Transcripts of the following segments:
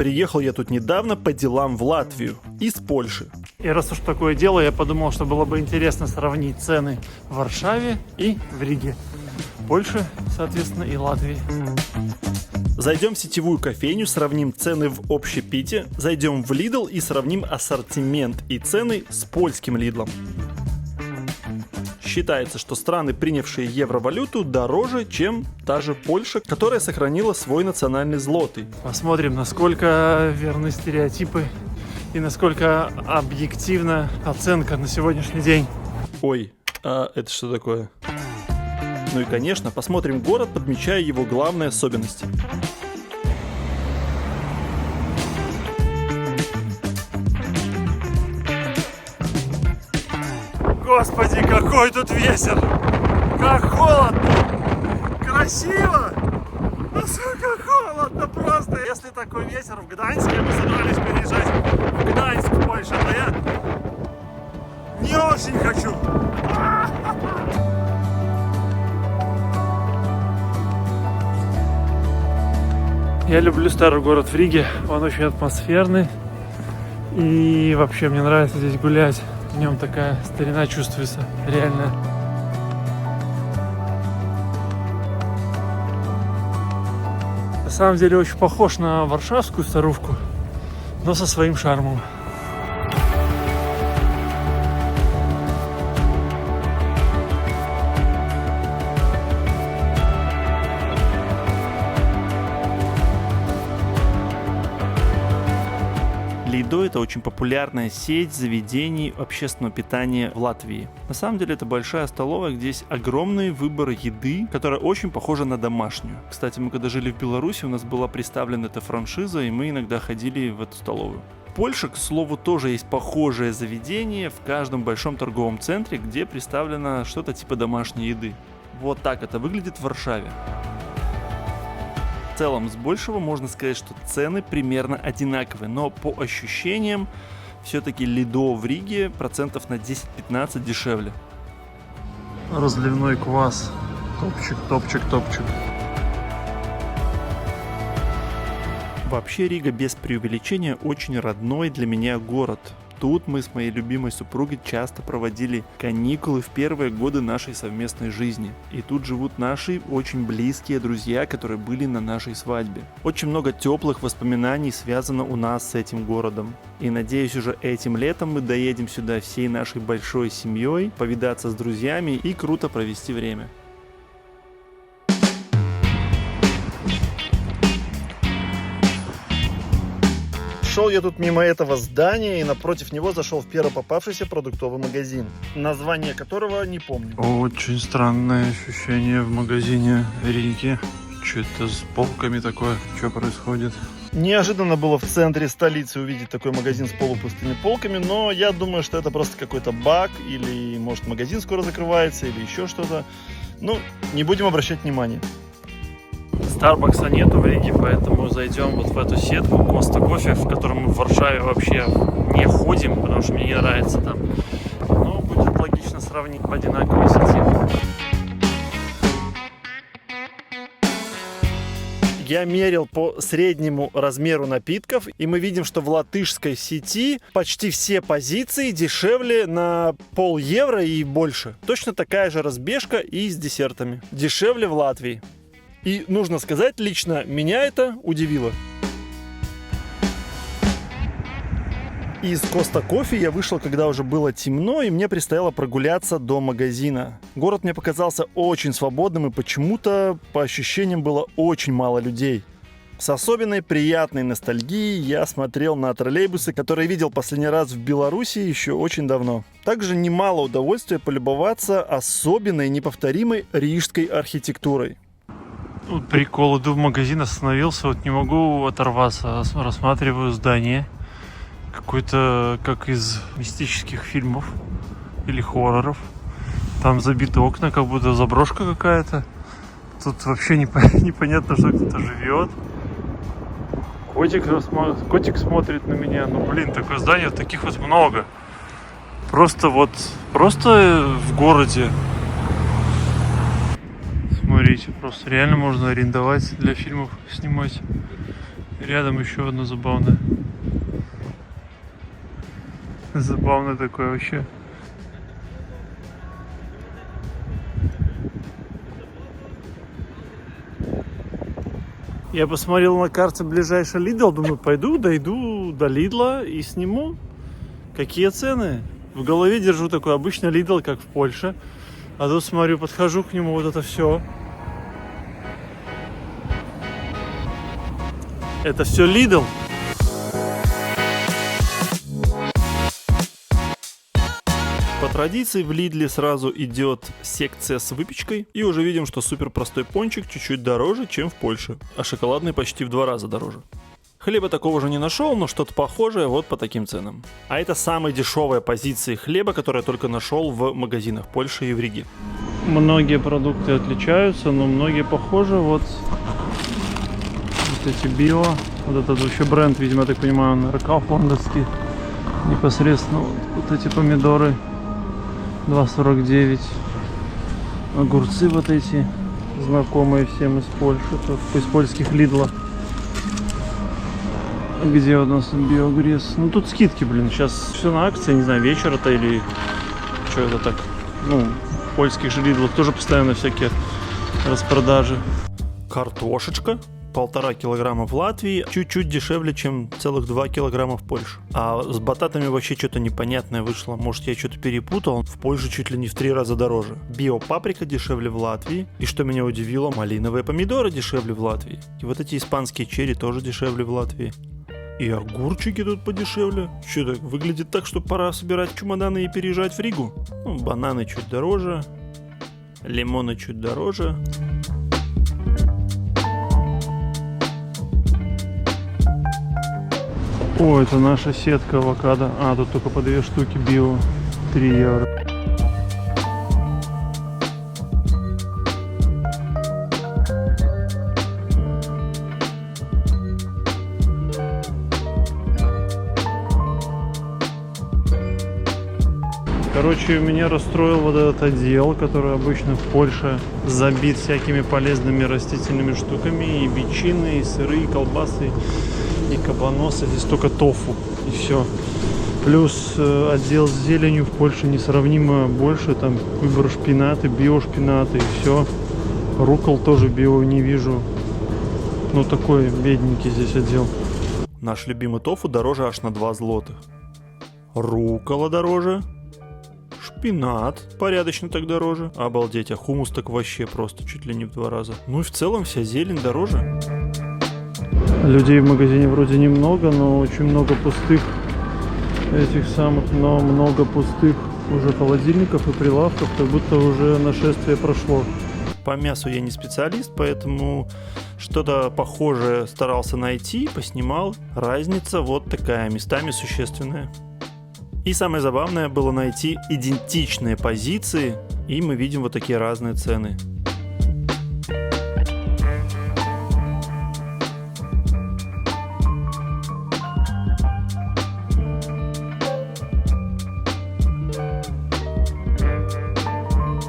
Приехал я тут недавно по делам в Латвию из Польши. И раз уж такое дело, я подумал, что было бы интересно сравнить цены в Варшаве и в Риге. Польше, соответственно, и Латвии. Зайдем в сетевую кофейню, сравним цены в общепите, зайдем в Lidl и сравним ассортимент и цены с польским Lidl. Считается, что страны, принявшие евровалюту, дороже, чем та же Польша, которая сохранила свой национальный злотый. Посмотрим, насколько верны стереотипы и насколько объективна оценка на сегодняшний день. Ой, а это что такое? Ну и, конечно, посмотрим город, подмечая его главные особенности. Господи, какой тут ветер! Как холодно! Красиво! Ну, сука, холодно просто! Если такой ветер в Гданьске, мы собрались переезжать в Гданьск, Польша, то я не очень хочу! Я люблю старый город в Риге, он очень атмосферный. И вообще мне нравится здесь гулять. В нем такая старина чувствуется, реально. На самом деле очень похож на варшавскую старушку, но со своим шармом. Lidl — это очень популярная сеть заведений общественного питания в Латвии. На самом деле это большая столовая, где есть огромный выбор еды, которая очень похожа на домашнюю. Кстати, мы когда жили в Беларуси, у нас была представлена эта франшиза, и мы иногда ходили в эту столовую. В Польше, к слову, тоже есть похожее заведение в каждом большом торговом центре, где представлено что-то типа домашней еды. Вот так это выглядит в Варшаве. В целом, с большего можно сказать, что цены примерно одинаковые, но по ощущениям все-таки Lidl в Риге процентов на 10-15 дешевле. Разливной квас. Топчик, топчик, топчик. Вообще Рига без преувеличения очень родной для меня город. Тут мы с моей любимой супругой часто проводили каникулы в первые годы нашей совместной жизни. И тут живут наши очень близкие друзья, которые были на нашей свадьбе. Очень много теплых воспоминаний связано у нас с этим городом. И надеюсь, уже этим летом мы доедем сюда всей нашей большой семьей, повидаться с друзьями и круто провести время. Шел я тут мимо этого здания и напротив него зашел в первый попавшийся продуктовый магазин, название которого не помню. Очень странное ощущение в магазине Риги. Что-то с полками такое, что происходит? Неожиданно было в центре столицы увидеть такой магазин с полупустыми полками, но я думаю, что это просто какой-то баг, или может магазин скоро закрывается, или еще что-то. Ну, не будем обращать внимания. Старбакса нету в Риге, поэтому зайдем вот в эту сетку Costa Coffee, в котором мы в Варшаве вообще не ходим, потому что мне не нравится там. Но будет логично сравнить по одинаковой сети. Я мерил по среднему размеру напитков, и мы видим, что в латышской сети почти все позиции дешевле на пол-евро и больше. Точно такая же разбежка и с десертами. Дешевле в Латвии. И нужно сказать, лично меня это удивило. Из Costa Coffee я вышел, когда уже было темно, и мне предстояло прогуляться до магазина. Город мне показался очень свободным, и почему-то, по ощущениям, было очень мало людей. С особенной приятной ностальгией я смотрел на троллейбусы, которые видел последний раз в Беларуси еще очень давно. Также немало удовольствия полюбоваться особенной, неповторимой рижской архитектурой. Вот прикол, иду в магазин, остановился, вот не могу оторваться, рассматриваю здание. Какой-то, как из мистических фильмов или хорроров. Там забиты окна, как будто заброшка какая-то. Тут вообще непонятно, что кто-то живет. Котик смотрит на меня. Ну, блин, такое здание, таких вот много. Просто в городе. Смотрите, просто реально можно арендовать для фильмов, снимать. Рядом еще одно забавное. Забавное такое вообще. Я посмотрел на карте ближайший Lidl, думаю, пойду, дойду до Lidl и сниму. Какие цены? В голове держу такой обычный Lidl, как в Польше. А тут смотрю, подхожу к нему, вот это все. Это все Lidl. По традиции в Лидле сразу идет секция с выпечкой, и уже видим, что супер простой пончик чуть-чуть дороже, чем в Польше, а шоколадный почти в 2 раза дороже. Хлеба такого же не нашел, но что-то похожее вот по таким ценам. А это самые дешевые позиции хлеба, которые я только нашел в магазинах Польши и в Риге. Многие продукты отличаются, но многие похожи. Вот эти био, вот этот вообще бренд, видимо, я так понимаю, он Kaufland'овский. Непосредственно вот эти помидоры 2,49. Огурцы вот эти, знакомые всем из Польши, из польских Лидла. Где у нас биогресс? Ну тут скидки, блин, сейчас все на акции, не знаю, вечер это или что это так. Ну, в польских же Лидлах тоже постоянно всякие распродажи. Картошечка 1,5 килограмма в Латвии, чуть-чуть дешевле, чем целых 2 килограмма в Польше. А с бататами вообще что-то непонятное вышло. Может, я что-то перепутал. В Польше чуть ли не в 3 раза дороже. Биопаприка дешевле в Латвии. И что меня удивило, малиновые помидоры дешевле в Латвии. И вот эти испанские черри тоже дешевле в Латвии. И огурчики тут подешевле. Что так, выглядит так, что пора собирать чемоданы и переезжать в Ригу. Ну, бананы чуть дороже. Лимоны чуть дороже. О, это наша сетка авокадо. А, тут только по 2 штуки био. 3 евро. Короче, меня расстроил вот этот отдел, который обычно в Польше забит всякими полезными растительными штуками. И ветчины, и сыры, и колбасы, и кабаносы. Здесь только тофу, и все. Плюс отдел с зеленью в Польше несравнимо больше. Там выбор шпината, биошпината и все. Руккол тоже био не вижу. Ну такой бедненький здесь отдел. Наш любимый тофу дороже аж на 2 злотых. Руккола дороже. Шпинат порядочно так дороже. Обалдеть, а хумус так вообще просто чуть ли не в 2 раза. Ну и в целом вся зелень дороже. Людей в магазине вроде немного, но очень много пустых этих самых, но много пустых уже холодильников и прилавков, как будто уже нашествие прошло. По мясу я не специалист, поэтому что-то похожее старался найти, поснимал. Разница вот такая, местами существенная. И самое забавное было найти идентичные позиции, и мы видим вот такие разные цены.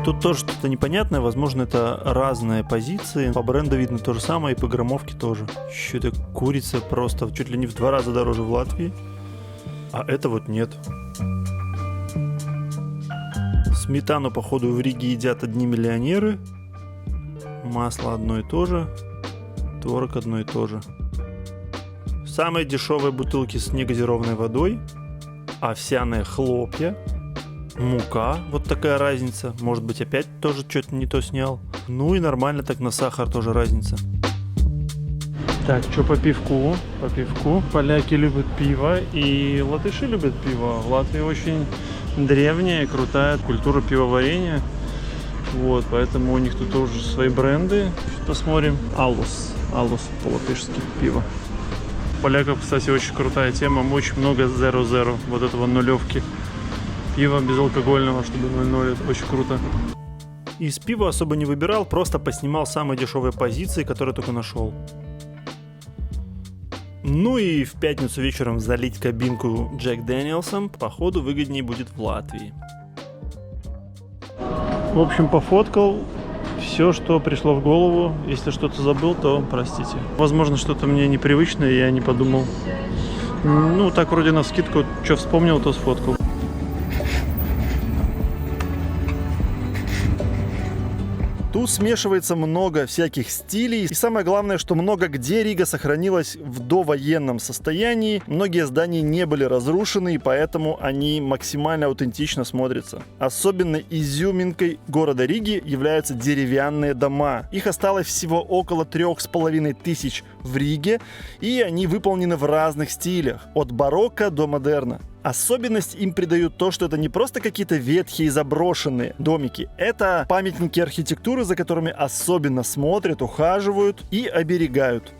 Тут тоже что-то непонятное, возможно, это разные позиции. По бренду видно то же самое, и по граммовке тоже. Что-то курица просто чуть ли не в 2 раза дороже в Латвии, а это вот нет. Сметану, походу, в Риге едят одни миллионеры. Масло одно и то же. Творог одно и то же. Самые дешевые бутылки с негазированной водой. Овсяные хлопья. Мука, вот такая разница. Может быть, опять тоже что-то не то снял. Ну и нормально так на сахар тоже разница. Так, что по пивку? По пивку. Поляки любят пиво, и латыши любят пиво. В Латвии очень древняя, крутая культура пивоварения. Вот, поэтому у них тут тоже свои бренды. Посмотрим. Алус. Алус по-латышски пиво. У поляков, кстати, очень крутая тема. Очень много 0,0. Вот этого нулевки. Пиво безалкогольного, чтобы 0,0. Это очень круто. Из пива особо не выбирал, просто поснимал самые дешевые позиции, которые только нашел. Ну и в пятницу вечером залить кабинку Джек Дэниелсом, походу, выгоднее будет в Латвии. В общем, пофоткал. все, что пришло в голову. Если что-то забыл, то простите. Возможно, что-то мне непривычное, я не подумал. Ну, так вроде навскидку, что вспомнил, то сфоткал. Тут смешивается много всяких стилей. И самое главное, что много где Рига сохранилась в довоенном состоянии. Многие здания не были разрушены, и поэтому они максимально аутентично смотрятся. Особенно изюминкой города Риги являются деревянные дома. Их осталось всего около 3500 в Риге, и они выполнены в разных стилях. От барокко до модерна. Особенность им придают то, что это не просто какие-то ветхие заброшенные домики. Это памятники архитектуры, за которыми особенно смотрят, ухаживают и оберегают.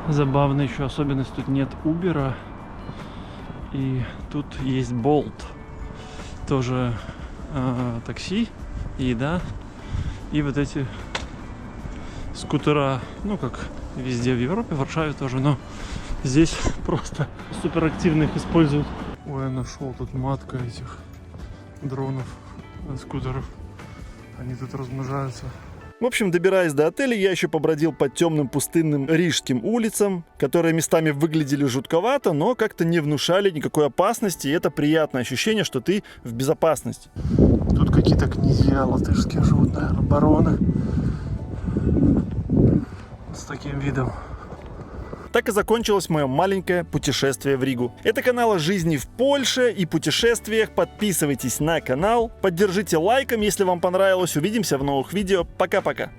Забавно еще особенность, тут нет Uber, и тут есть Bolt. Тоже такси, еда и вот эти скутера, ну как везде в Европе, в Варшаве тоже, но здесь просто суперактивно их используют. Ой, я нашел тут матка этих дронов, скутеров. Они тут размножаются. В общем, добираясь до отеля, я еще побродил по темным пустынным рижским улицам, которые местами выглядели жутковато, но как-то не внушали никакой опасности, и это приятное ощущение, что ты в безопасности. Тут какие-то князья латышские живут, наверное, бароны. С таким видом. Так и закончилось мое маленькое путешествие в Ригу. Это канал о жизни в Польше и путешествиях. Подписывайтесь на канал, поддержите лайком, если вам понравилось. Увидимся в новых видео. Пока-пока.